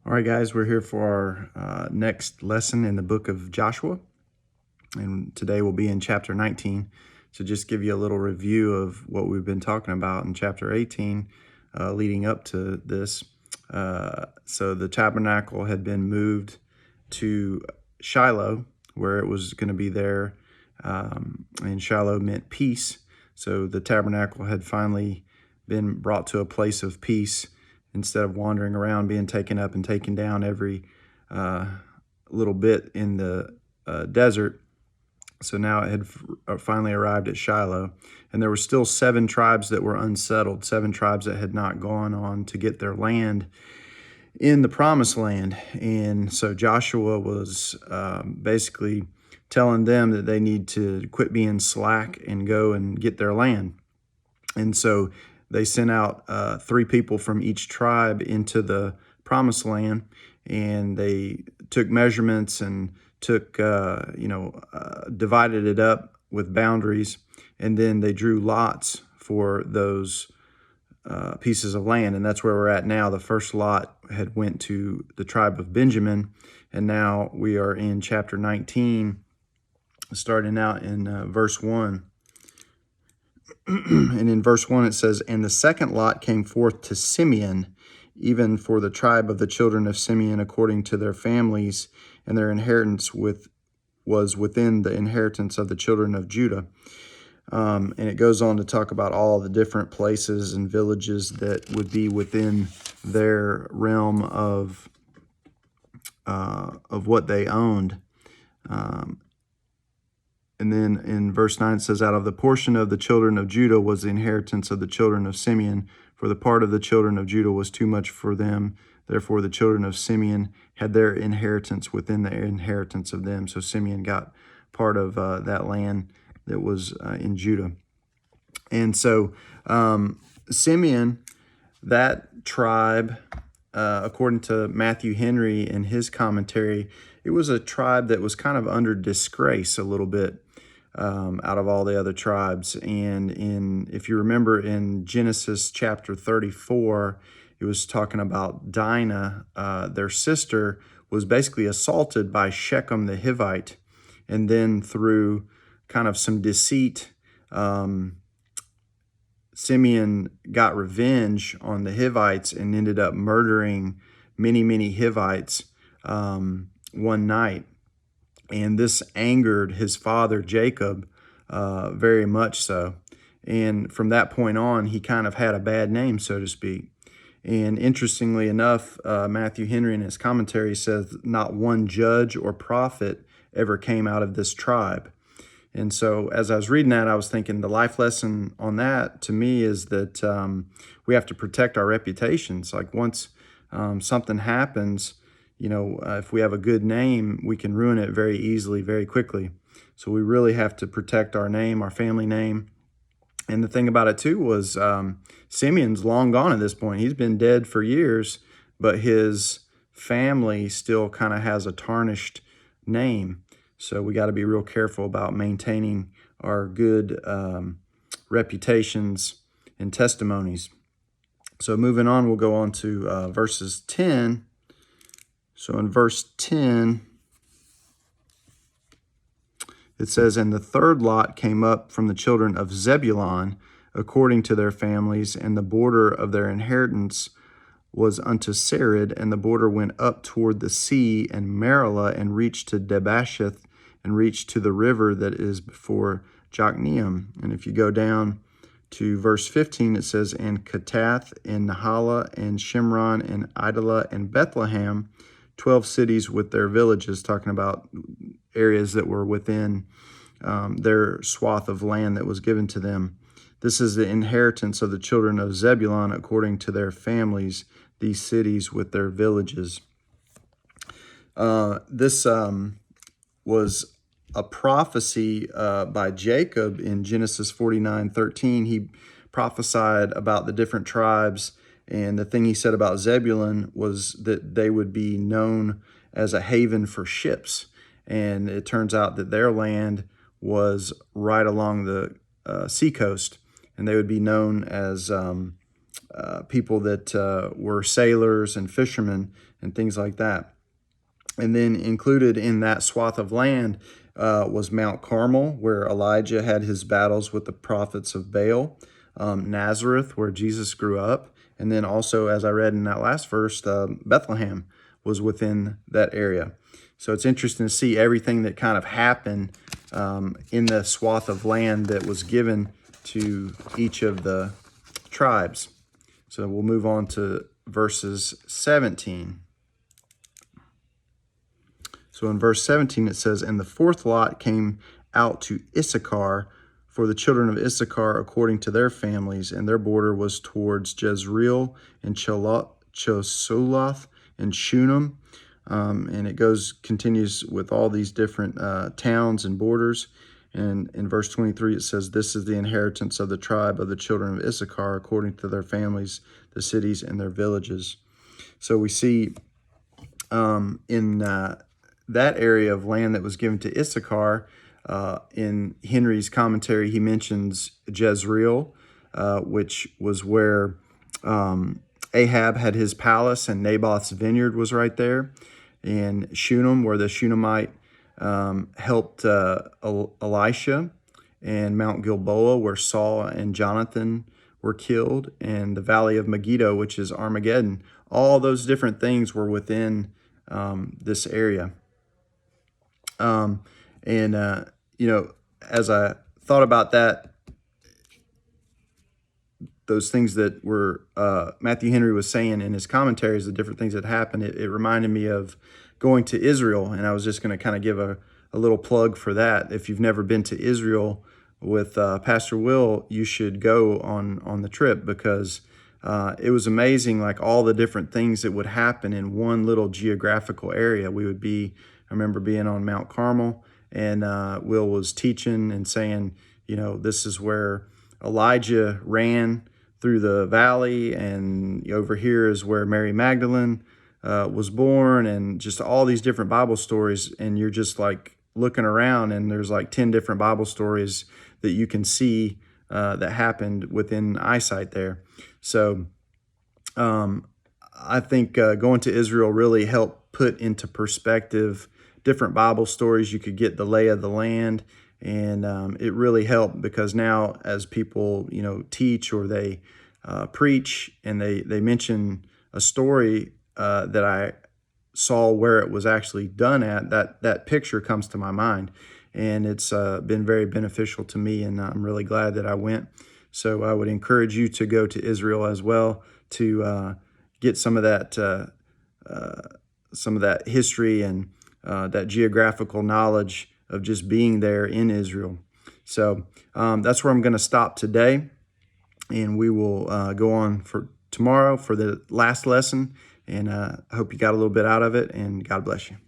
All right, guys, we're here for our next lesson in the book of Joshua, and today we'll be in chapter 19. So just give you a little review of what we've been talking about in chapter 18 leading up to this. So the tabernacle had been moved to Shiloh, where it was going to be there, and Shiloh meant peace. So the tabernacle had finally been brought to a place of peace, instead of wandering around being taken up and taken down every little bit in the desert. So now it had finally arrived at Shiloh, and there were still 7 tribes that were unsettled, 7 tribes that had not gone on to get their land in the promised land. And so Joshua was basically telling them that they need to quit being slack and go and get their land. And so they sent out 3 people from each tribe into the promised land, and they took measurements and took, divided it up with boundaries, and then they drew lots for those pieces of land, and that's where we're at now. The first lot had went to the tribe of Benjamin, and now we are in chapter 19, starting out in verse 1. And in verse 1 it says, "And the second lot came forth to Simeon, even for the tribe of the children of Simeon according to their families, and their inheritance was within the inheritance of the children of Judah." And it goes on to talk about all the different places and villages that would be within their realm of what they owned. And then in verse 9 it says, "Out of the portion of the children of Judah was the inheritance of the children of Simeon, for the part of the children of Judah was too much for them. Therefore the children of Simeon had their inheritance within the inheritance of them." So Simeon got part of that land that was in Judah. And so Simeon, that tribe, according to Matthew Henry in his commentary, it was a tribe that was kind of under disgrace a little bit out of all the other tribes. And if you remember in Genesis chapter 34, it was talking about Dinah, their sister, was basically assaulted by Shechem the Hivite. And then through kind of some deceit, Simeon got revenge on the Hivites and ended up murdering many, many Hivites one night. And this angered his father, Jacob, very much so. And from that point on, he kind of had a bad name, so to speak. And interestingly enough, Matthew Henry in his commentary says not one judge or prophet ever came out of this tribe. And so as I was reading that, I was thinking the life lesson on that to me is that we have to protect our reputations. Like once something happens, if we have a good name, we can ruin it very easily, very quickly. So we really have to protect our name, our family name. And the thing about it too was Simeon's long gone at this point. He's been dead for years, but his family still kind of has a tarnished name. So we got to be real careful about maintaining our good reputations and testimonies. So moving on, we'll go on to verses 10. So in verse 10, it says, "And the third lot came up from the children of Zebulun according to their families, and the border of their inheritance was unto Sarid, and the border went up toward the sea and Marala, and reached to Debasheth, and reached to the river that is before Jokneam." And if you go down to verse 15, it says, "And Katath, and Nahala, and Shimron, and Idalah, and Bethlehem, 12 cities with their villages," talking about areas that were within their swath of land that was given to them. "This is the inheritance of the children of Zebulun according to their families, these cities with their villages." This was a prophecy by Jacob in Genesis 49:13. He prophesied about the different tribes, and the thing he said about Zebulun was that they would be known as a haven for ships. And it turns out that their land was right along the seacoast, and they would be known as people that were sailors and fishermen and things like that. And then included in that swath of land was Mount Carmel, where Elijah had his battles with the prophets of Baal, Nazareth, where Jesus grew up, and then also, as I read in that last verse, Bethlehem was within that area. So it's interesting to see everything that kind of happened in the swath of land that was given to each of the tribes. So we'll move on to verses 17. So in verse 17 it says, "And the fourth lot came out to Issachar, for the children of Issachar according to their families, and their border was towards Jezreel and Chosoloth and Shunem." And it continues with all these different towns and borders. And in verse 23, it says, "This is the inheritance of the tribe of the children of Issachar, according to their families, the cities and their villages." So we see in that area of land that was given to Issachar, in Henry's commentary, he mentions Jezreel, which was where Ahab had his palace, and Naboth's vineyard was right there. And Shunem, where the Shunammite helped Elisha, and Mount Gilboa, where Saul and Jonathan were killed, and the Valley of Megiddo, which is Armageddon. All those different things were within this area. As I thought about that, those things that were Matthew Henry was saying in his commentaries, the different things that happened, it reminded me of going to Israel. And I was just going to kind of give a little plug for that. If you've never been to Israel with Pastor Will, you should go on the trip, because it was amazing, like all the different things that would happen in one little geographical area. I remember being on Mount Carmel, and Will was teaching and saying, this is where Elijah ran through the valley, and over here is where Mary Magdalene was born, and just all these different Bible stories. And you're just like looking around, and there's like 10 different Bible stories that you can see that happened within eyesight there. So I think going to Israel really helped put into perspective different Bible stories. You could get the lay of the land, and it really helped, because now as people teach or they preach, and they mention a story that I saw where it was actually done at, that picture comes to my mind, and it's been very beneficial to me, and I'm really glad that I went. So I would encourage you to go to Israel as well, to get some of that history and that geographical knowledge of just being there in Israel. So that's where I'm going to stop today, and we will go on for tomorrow for the last lesson. And I hope you got a little bit out of it, and God bless you.